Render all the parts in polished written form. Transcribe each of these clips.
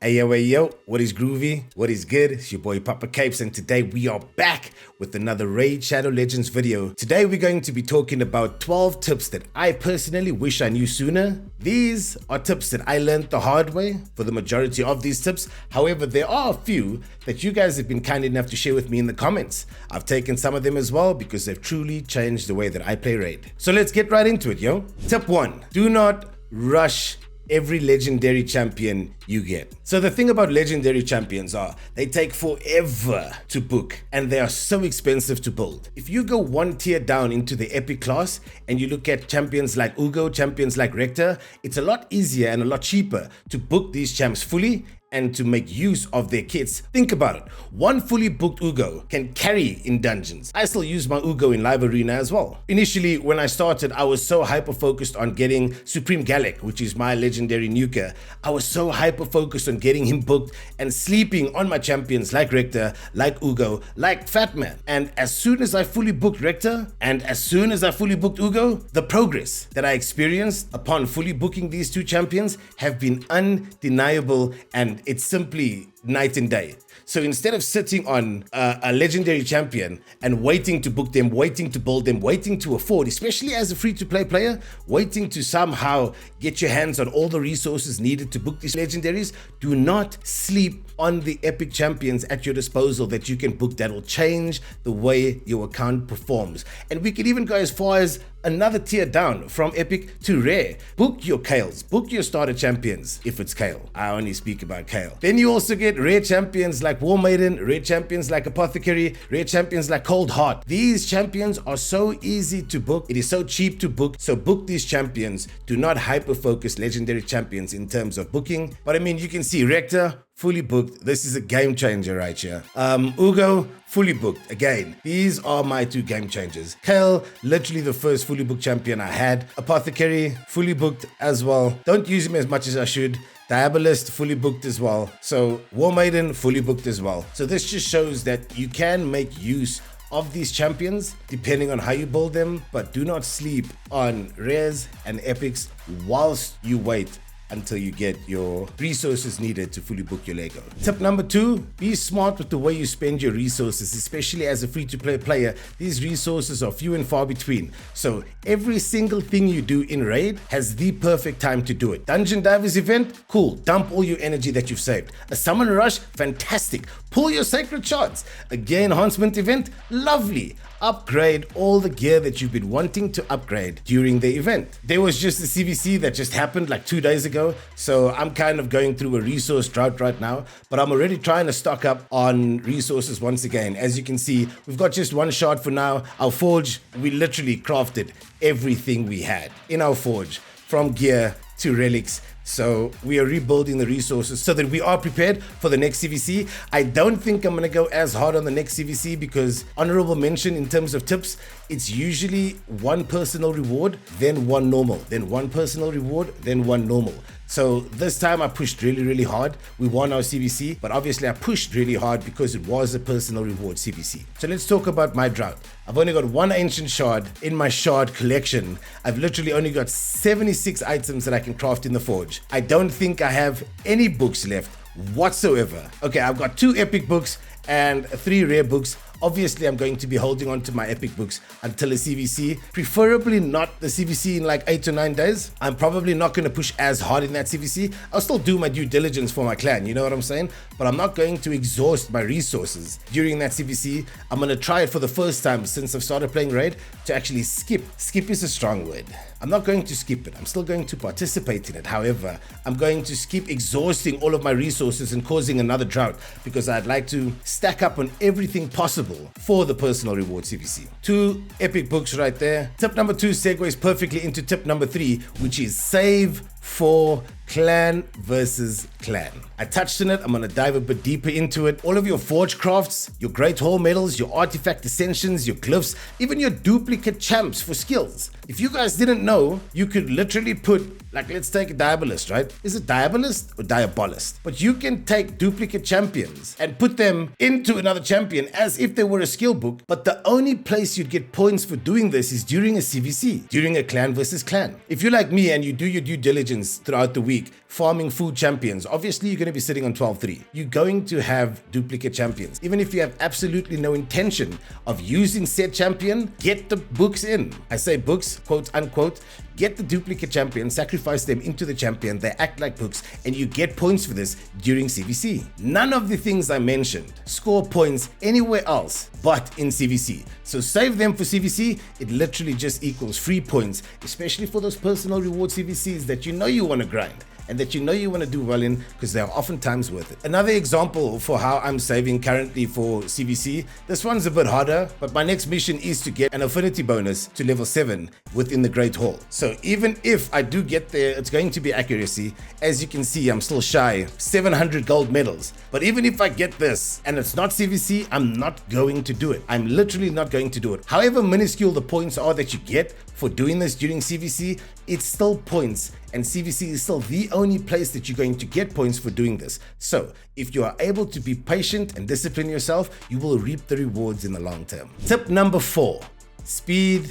Ayo, what is groovy? What is good? It's your boy Papa Capes, and today we are back with another Raid Shadow Legends video. Today we're going to be talking about 12 tips that I personally wish I knew sooner. These are tips that I learned the hard way for the majority of these tips. However, there are a few that you guys have been kind enough to share with me in the comments. I've taken some of them as well because they've truly changed the way that I play Raid. So let's get right into it, yo. Tip 1, do not rush every legendary champion you get. So the thing about legendary champions are they take forever to book and they are so expensive to build. If you go one tier down into the epic class and you look at champions like Ugo, champions like Rector, it's a lot easier and a lot cheaper to book these champs fully and to make use of their kits. Think about it. One fully booked Ugo can carry in dungeons. I still use my Ugo in live arena as well. Initially, when I started, I was so hyper-focused on getting Supreme Gallic, which is my legendary nuker. I was so hyper-focused on getting him booked and sleeping on my champions like Rector, like Ugo, like Fatman. And as soon as I fully booked Rector, and as soon as I fully booked Ugo, the progress that I experienced upon fully booking these two champions have been undeniable, and it's simply night and day. So instead of sitting on a legendary champion and waiting to book them, waiting to build them, waiting to afford, especially as a free-to-play player, waiting to somehow get your hands on all the resources needed to book these legendaries, do not sleep on the epic champions at your disposal that you can book that will change the way your account performs. And we can even go as far as another tier down from epic to rare. Book your Kales, book your starter champions if it's Kale. I only speak about Kale. Then you also get rare champions like War Maiden, rare champions like Apothecary, rare champions like Cold Heart. These champions are so easy to book. It is so cheap to book. So book these champions. Do not hyper-focus legendary champions in terms of booking. But I mean, you can see Rector, fully booked. This is a game changer right here. Ugo, fully booked. Again, these are my two game changers. Kale, literally the first fully booked champion I had. Apothecary, fully booked as well. Don't use him as much as I should. Diabolist, fully booked as well. So War Maiden, fully booked as well. So this just shows that you can make use of these champions depending on how you build them, but do not sleep on rares and epics whilst you wait until you get your resources needed to fully book your Lego. Tip number 2, be smart with the way you spend your resources, especially as a free-to-play player. These resources are few and far between. So every single thing you do in Raid has the perfect time to do it. Dungeon Divers event, cool, dump all your energy that you've saved. A summon rush, fantastic. Pull your sacred shards. A gear enhancement event, lovely. Upgrade all the gear that you've been wanting to upgrade during the event. There was just a CVC that just happened like 2 days ago, so I'm kind of going through a resource drought right now, but I'm already trying to stock up on resources once again. As you can see, we've got just one shard for now. Our forge, we literally crafted everything we had in our forge, from gear to relics. So we are rebuilding the resources so that we are prepared for the next CVC. I don't think I'm going to go as hard on the next CVC because honorable mention in terms of tips, it's usually one personal reward, then one normal, then one personal reward, then one normal. So this time I pushed really hard. We won our CVC, but obviously I pushed really hard because it was a personal reward CVC. So let's talk about my drought. I've only got one ancient shard in my shard collection. I've literally only got 76 items that I can craft in the forge. I don't think I have any books left whatsoever. Okay, I've got 2 epic books and 3 rare books. Obviously, I'm going to be holding on to my epic books until a CVC, preferably not the CVC in like 8 or 9 days. I'm probably not going to push as hard in that CVC. I'll still do my due diligence for my clan, you know what I'm saying? But I'm not going to exhaust my resources during that CVC. I'm going to try it for the first time since I've started playing Raid to actually skip. Skip is a strong word. I'm not going to skip it. I'm still going to participate in it. However, I'm going to skip exhausting all of my resources and causing another drought because I'd like to stack up on everything possible for the personal reward CVC. 2 epic books right there. Tip number 2 segues perfectly into tip number 3, which is save for clan versus clan. I touched on it. I'm going to dive a bit deeper into it. All of your forge crafts, your great hall medals, your artifact ascensions, your glyphs, even your duplicate champs for skills. If you guys didn't know, you could literally put, like, let's take a Diabolist, right? Is it Diabolist or Diabolist? But you can take duplicate champions and put them into another champion as if they were a skill book. But the only place you'd get points for doing this is during a CVC, during a clan versus clan. If you're like me and you do your due diligence throughout the week, farming food champions, obviously you're going to be sitting on 12-3. You're going to have duplicate champions. Even if you have absolutely no intention of using said champion, get the books in. I say books, quote unquote. Get the duplicate champion, sacrifice them into the champion, they act like books, and you get points for this during CVC. None of the things I mentioned score points anywhere else but in CVC. So save them for CVC. It literally just equals free points, especially for those personal reward CVCs that you know you want to grind and that you know you want to do well in, because they are oftentimes worth it. Another example for how I'm saving currently for CVC, this one's a bit harder, but my next mission is to get an affinity bonus to level 7 within the Great Hall. So even if I do get there, it's going to be accuracy. As you can see, I'm still shy 700 gold medals. But even if I get this and it's not CVC, I'm not going to do it. I'm literally not going to do it. However minuscule the points are that you get for doing this during CVC, it's still points, and CVC is still the only place that you're going to get points for doing this. So if you are able to be patient and discipline yourself, you will reap the rewards in the long term. Tip number 4, speed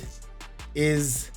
is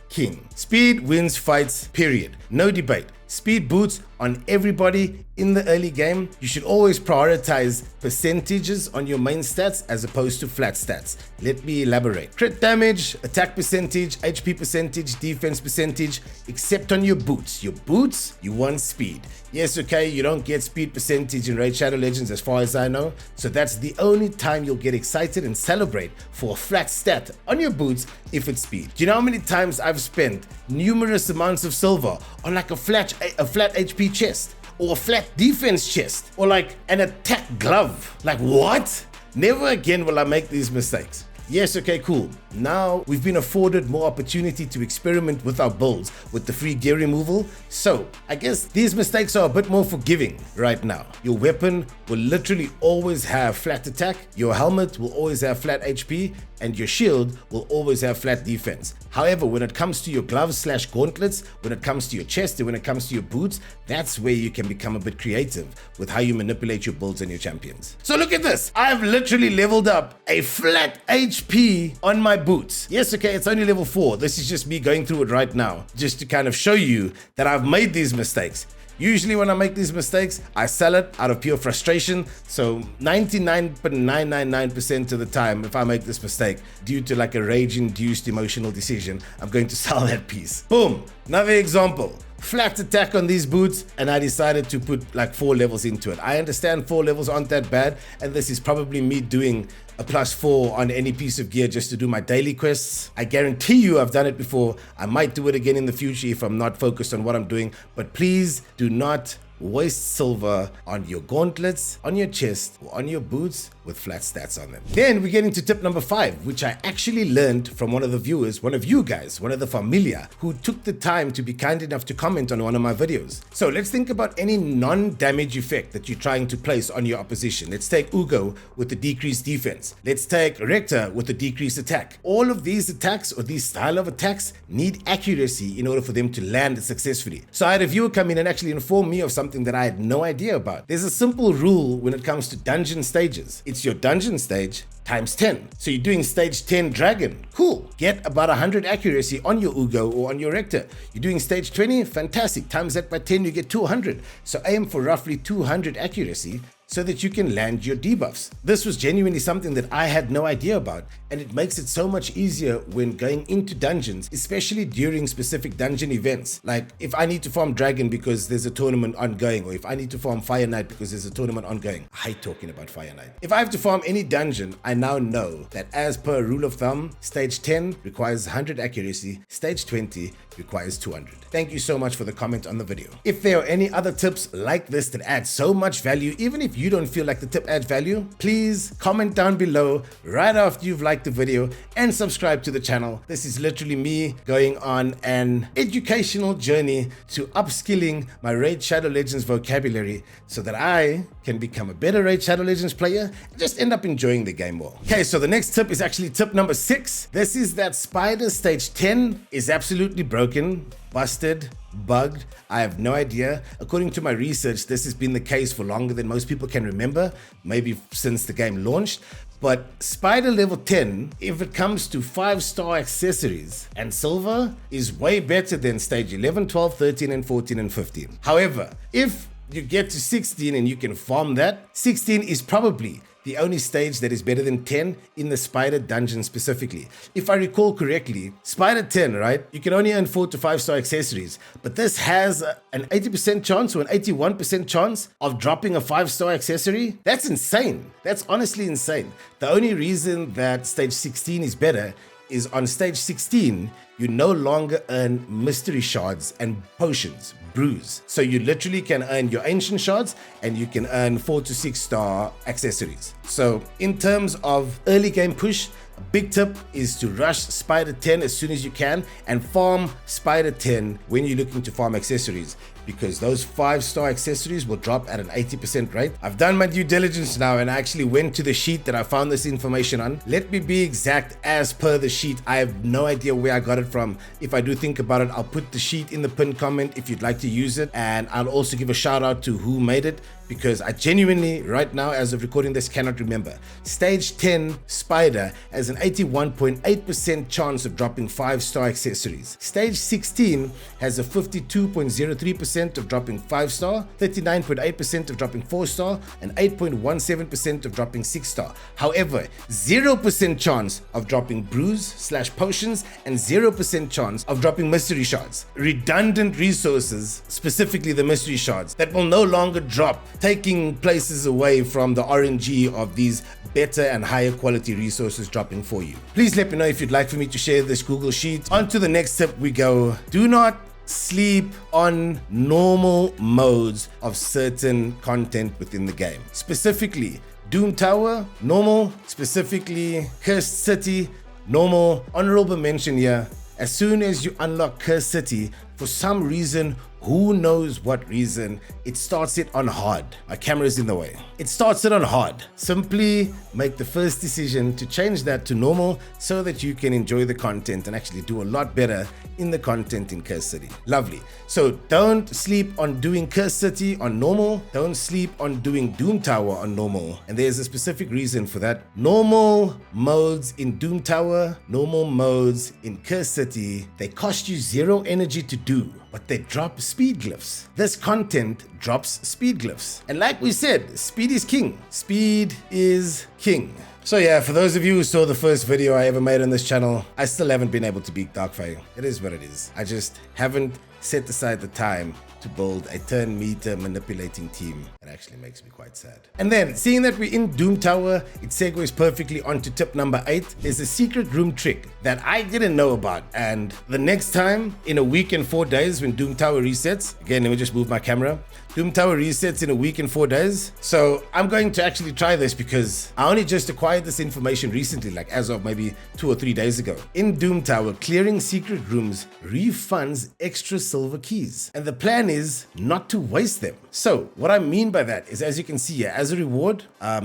king. Speed wins fights, period. No debate. Speed boots on everybody in the early game. You should always prioritize percentages on your main stats as opposed to flat stats. Let me elaborate. Crit damage, attack percentage, HP percentage, defense percentage, except on your boots. Your boots, you want speed. Yes, okay, you don't get speed percentage in Raid Shadow Legends as far as I know, so that's the only time you'll get excited and celebrate for a flat stat on your boots if it's speed. Do you know how many times I've spent numerous amounts of silver on like a flat HP chest, or a flat defense chest, or like an attack glove? Like what? Never again will I make these mistakes. Yes, okay, cool. Now we've been afforded more opportunity to experiment with our builds with the free gear removal. So I guess these mistakes are a bit more forgiving right now. Your weapon will literally always have flat attack. Your helmet will always have flat HP, and your shield will always have flat defense. However, when it comes to your gloves / gauntlets, when it comes to your chest, and when it comes to your boots, that's where you can become a bit creative with how you manipulate your builds and your champions. So look at this. I've literally leveled up a flat HP on my boots. Yes, okay, it's only level 4. This is just me going through it right now, just to kind of show you that I've made these mistakes. Usually when I make these mistakes, I sell it out of pure frustration. So 99.999% of the time, if I make this mistake due to like a rage-induced emotional decision, I'm going to sell that piece. Boom, another example. Flat attack on these boots, and I decided to put like 4 levels into it. I understand 4 levels aren't that bad, and this is probably me doing a +4 on any piece of gear just to do my daily quests. I guarantee you I've done it before. I might do it again in the future if I'm not focused on what I'm doing, but please do not waste silver on your gauntlets, on your chest, or on your boots with flat stats on them. Then we get into tip number 5, which I actually learned from one of the viewers, one of you guys, one of the familia, who took the time to be kind enough to comment on one of my videos. So let's think about any non-damage effect that you're trying to place on your opposition. Let's take Ugo with the decreased defense. Let's take Rector with the decreased attack. All of these attacks, or these style of attacks, need accuracy in order for them to land successfully. So I had a viewer come in and actually inform me of something that I had no idea about. There's a simple rule when it comes to dungeon stages. It's your dungeon stage times 10. So you're doing stage 10 dragon. Cool. Get about 100 accuracy on your Ugo or on your Rector. You're doing stage 20. Fantastic. Times that by 10, you get 200. So aim for roughly 200 accuracy so that you can land your debuffs. This was genuinely something that I had no idea about, and it makes it so much easier when going into dungeons, especially during specific dungeon events. Like if I need to farm dragon because there's a tournament ongoing, or if I need to farm Fire Knight because there's a tournament ongoing. I hate talking about Fire Knight. If I have to farm any dungeon, I now know that as per rule of thumb, stage 10 requires 100 accuracy, stage 20 requires 200. Thank you so much for the comment on the video. If there are any other tips like this that add so much value, even if you don't feel like the tip adds value, please comment down below right after you've liked the video and subscribe to the channel. This is literally me going on an educational journey to upskilling my Raid Shadow Legends vocabulary so that I can become a better Raid Shadow Legends player and just end up enjoying the game more. Okay, so the next tip is actually tip number 6. This is that Spider stage 10 is absolutely broken, busted, bugged? I have no idea. According to my research, this has been the case for longer than most people can remember, maybe since the game launched. But Spider level 10, if it comes to 5-star accessories and silver, is way better than stage 11, 12, 13, and 14, and 15. However, if you get to 16 and you can farm that, 16 is probably the only stage that is better than 10 in the Spider dungeon specifically. If I recall correctly, Spider 10, right? You can only earn 4 to 5-star accessories, but this has an 80% chance or an 81% chance of dropping a 5-star accessory. That's insane. That's honestly insane. The only reason that stage 16 is better is on stage 16, you no longer earn mystery shards and potions, brews. So you literally can earn your ancient shards and you can earn 4 to 6-star accessories. So in terms of early game push, a big tip is to rush Spider 10 as soon as you can and farm Spider 10 when you're looking to farm accessories, because those 5-star accessories will drop at an 80% rate. I've done my due diligence now and I actually went to the sheet that I found this information on. Let me be exact, as per the sheet. I have no idea where I got it from. If I do think about it, I'll put the sheet in the pinned comment if you'd like to use it, and I'll also give a shout out to who made it, because I genuinely, right now, as of recording this, cannot remember. Stage 10 Spider has an 81.8% chance of dropping 5-star accessories. Stage 16 has a 52.03% of dropping 5-star, 39.8% of dropping 4-star, and 8.17% of dropping 6-star. However, 0% chance of dropping brews/potions and 0% chance of dropping mystery shards. Redundant resources, specifically the mystery shards, that will no longer drop, taking places away from the RNG of these better and higher quality resources dropping for you. Please let me know if you'd like for me to share this Google Sheet. On to the next tip we go. Do not sleep on normal modes of certain content within the game. Specifically, Doom Tower, normal. Specifically, Cursed City, normal. Honorable mention here, as soon as you unlock Cursed City, for some reason, who knows what reason, it starts it on hard. My camera is in the way. It starts it on hard. Simply make the first decision to change that to normal so that you can enjoy the content and actually do a lot better in the content in Cursed City. Lovely. So don't sleep on doing Cursed City on normal. Don't sleep on doing Doom Tower on normal. And there's a specific reason for that. Normal modes in Doom Tower, normal modes in Cursed City, they cost you 0 energy to do, but they drop speed glyphs. This content drops speed glyphs. And like we said, speed is king. Speed is king. So yeah, for those of you who saw the first video I ever made on this channel, I still haven't been able to beat Darkfire. It is what it is. I just haven't set aside the time to build a turn meter manipulating team. It actually makes me quite sad. And then, seeing that we're in Doom Tower, it segues perfectly onto tip number 8. There's a secret room trick that I didn't know about. And the next time, in a week and 4 days, when Doom Tower resets, again, let me just move my camera. Doom Tower resets in a week and 4 days. So I'm going to actually try this because I only just acquired this information recently, like as of maybe 2 or 3 days ago. In Doom Tower, clearing secret rooms refunds extra silver keys. And the plan is not to waste them. So what I mean by that is, as you can see here, as a reward,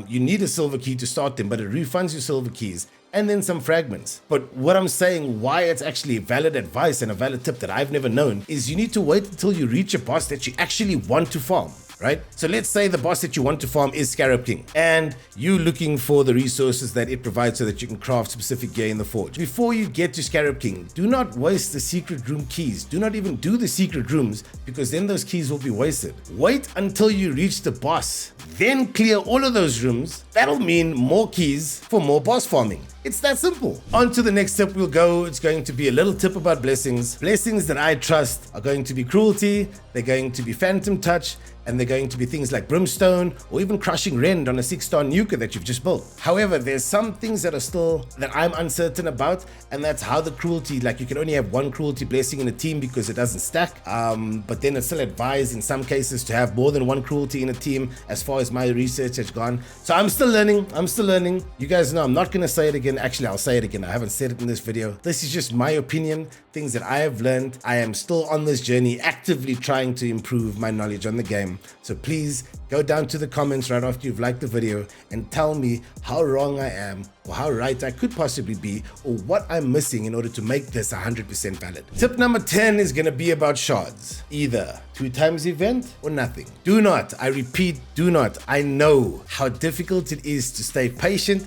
you need a silver key to start them, but it refunds your silver keys and then some fragments. But what I'm saying, why it's actually valid advice and a valid tip that I've never known, is you need to wait until you reach a boss that you actually want to farm. Right? So let's say the boss that you want to farm is Scarab King, and you're looking for the resources that it provides so that you can craft specific gear in the forge. Before you get to Scarab King, do not waste the secret room keys. Do not even do the secret rooms, because then those keys will be wasted. Wait until you reach the boss, then clear all of those rooms. That'll mean more keys for more boss farming. It's that simple. On to the next tip we'll go. It's going to be a little tip about blessings. Blessings that I trust are going to be cruelty, they're going to be phantom touch, and they're going to be things like brimstone or even crushing rend on a 6-star nuker that you've just built. However, there's some things that are still that I'm uncertain about, and that's how the cruelty, like you can only have one cruelty blessing in a team because it doesn't stack, but then it's still advised in some cases to have more than one cruelty in a team as far as my research has gone. So I'm still learning. You guys know I'm not going to say it again. Actually, I'll say it again. I haven't said it in this video. This is just my opinion, things that I have learned. I am still on this journey, actively trying to improve my knowledge on the game. So please go down to the comments right after you've liked the video and tell me how wrong I am or how right I could possibly be, or what I'm missing in order to make this 100% valid. Tip number 10 is going to be about shards. Either 2 times event or nothing. Do not, I repeat, do not. I know how difficult it is to stay patient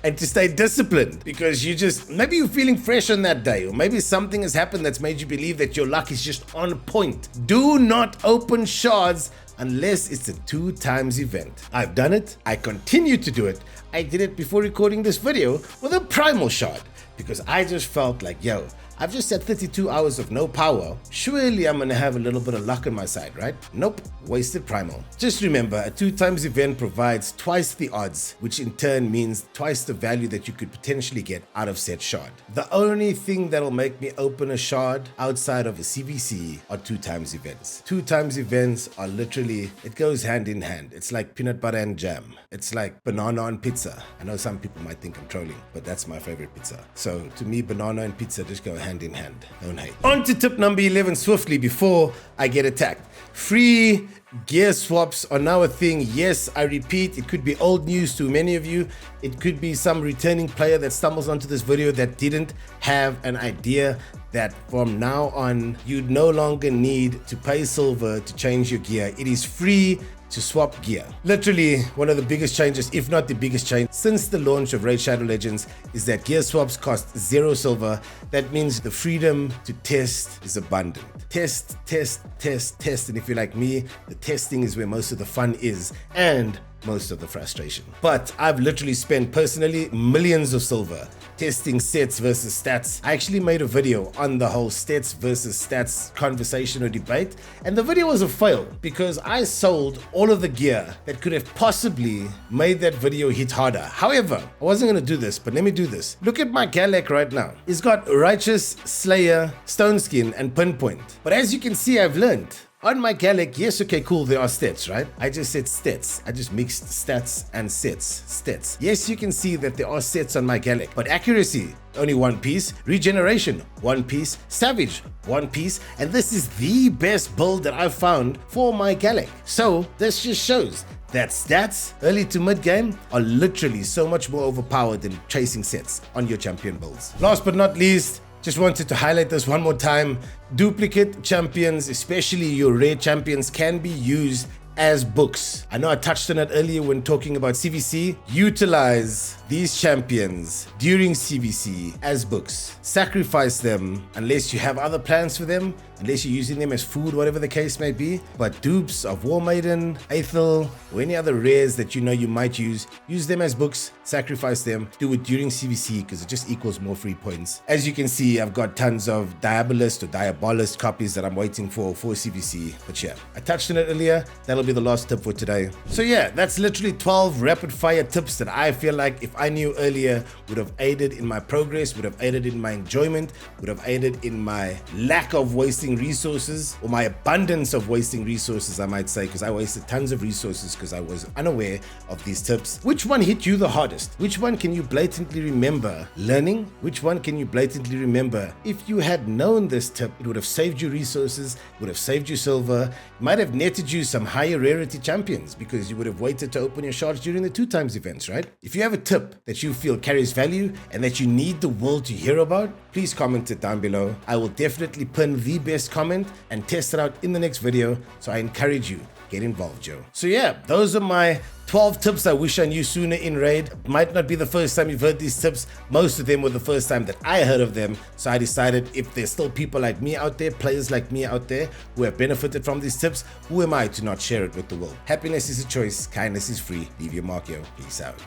and to stay disciplined, because maybe you're feeling fresh on that day, or maybe something has happened that's made you believe that your luck is just on point. Do not open shards unless it's a 2 times event. I've done it. I continue to do it. I did it before recording this video with a primal shard, because I just felt like, yo, I've just had 32 hours of no power. Surely I'm gonna have a little bit of luck on my side, right? Nope, wasted primal. Just remember, a 2 times event provides twice the odds, which in turn means twice the value that you could potentially get out of said shard. The only thing that'll make me open a shard outside of a CVC are 2 times events. 2 times events are literally, it goes hand in hand. It's like peanut butter and jam. It's like banana on pizza. I know some people might think I'm trolling, but that's my favorite pizza. So to me, banana and pizza just go hand in hand. Don't hate. On to tip number 11 swiftly before I get attacked. Free gear swaps are now a thing. Yes, I repeat, it could be old news to many of you. It could be some returning player that stumbles onto this video that didn't have an idea that from now on, you no longer need to pay silver to change your gear. It is free to swap gear. Literally, one of the biggest changes, if not the biggest change, since the launch of Raid Shadow Legends is that gear swaps cost 0 silver. That means the freedom to test is abundant. Test, test, test, test. And if you're like me, the testing is where most of the fun is, and most of the frustration. But I've literally spent personally millions of silver testing sets versus stats. I actually made a video on the whole stats versus stats conversation or debate, and the video was a fail because I sold all of the gear that could have possibly made that video hit harder. However, I wasn't going to do this, but let me do this. Look at my Galek right now. It's got Righteous, Slayer, Stone Skin, and Pinpoint. But as you can see, I've learned. On my Galek, yes, okay, cool, there are stats, right? I just said stats. I just mixed stats and sets. Stats. Yes, you can see that there are sets on my Galek, but accuracy, only 1 piece. Regeneration, 1 piece. Savage, 1 piece. And this is the best build that I've found for my Galek. So this just shows that stats early to mid game are literally so much more overpowered than chasing sets on your champion builds. Last but not least, just wanted to highlight this one more time. Duplicate champions, especially your rare champions, can be used as books. I know I touched on it earlier when talking about CVC. Utilize these champions during CVC as books. Sacrifice them unless you have other plans for them, unless you're using them as food, whatever the case may be. But dupes of War Maiden, Aethel, or any other rares that you know you might use them as books, sacrifice them, do it during CVC because it just equals more free points. As you can see, I've got tons of Diabolist or Diabolist copies that I'm waiting for CVC. But yeah, I touched on it earlier. That'll be the last tip for today. So yeah, that's literally 12 rapid fire tips that I feel like if I knew earlier would have aided in my progress, would have aided in my enjoyment, would have aided in my lack of wasting resources, or my abundance of wasting resources, I might say, because I wasted tons of resources because I was unaware of these tips. Which one hit you the hardest? Which one can you blatantly remember learning? Which one can you blatantly remember if you had known this tip, it would have saved you resources, it would have saved you silver, it might have netted you some higher rarity champions because you would have waited to open your shards during the 2 times events, right? If you have a tip that you feel carries value and that you need the world to hear about, please comment it down below. I will definitely pin the best comment and test it out in the next video. So I encourage you, get involved, Joe. So yeah, those are my 12 tips I wish I knew sooner in Raid. Might not be the first time you've heard these tips. Most of them were the first time that I heard of them. So I decided if there's still people like me out there, players like me out there who have benefited from these tips, who am I to not share it with the world? Happiness is a choice. Kindness is free. Leave your mark, yo. Peace out.